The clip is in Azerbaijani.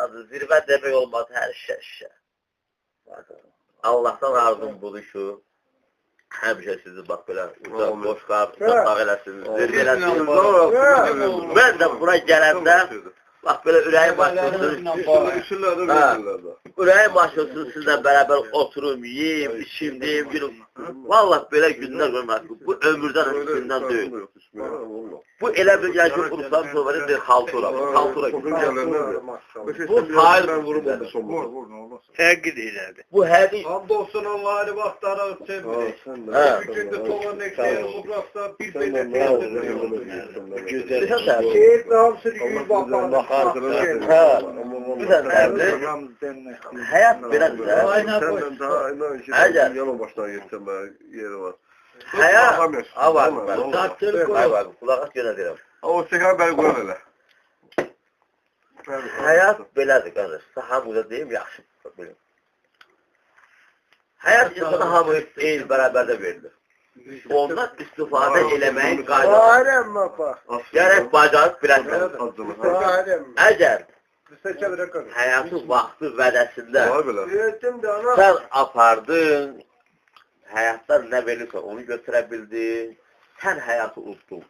adı zirvə demək olmaz hər şəşə. Allah'tan arzum budur ki, həmişə sizi bax belə uzaq boşqar, tutaq eləsiniz, zirvə eləsiniz. Mən də bura gələndə, bax belə ürəyim açılsın, ürəyim açılsın, sizlə bərabər oturum, yiyim, içim, deyim, gülüm. Vallahi belə günlər görmədim. Bu ömürdən üstündən deyil. Bu elə bir yer ki, Uruslan Soveri bir xaltura. Xaltura gibi. Bu hayır. Həqiq deyirdi. Bu həqiq. Hamdolsun Allah'ı vaxtlara sevmirik. Bir gündür toğun ekleyelim bu bıraksa bir belə Güzel təbir. Şehit namsır yüz bakan. Güzel təbir. Həyat belədir. Əgər. Yalan başdan geçsem yeri var. Həyat. Var. Kulağat görə deyirəm. O şeker beni koyar hele. Həyat belədir, qardaş. Hamıda deyim, yaxşı. Həyat insana hamı eyni bərabərdə verilir. Ondan istifadə eləməyin qaydası. Gərək bacarıb biləsiniz. Əgər həyatın vaxtı vədəsində sən apardın, həyatdan nə verirsə onu götürə bildin, sən həyatı uzdun.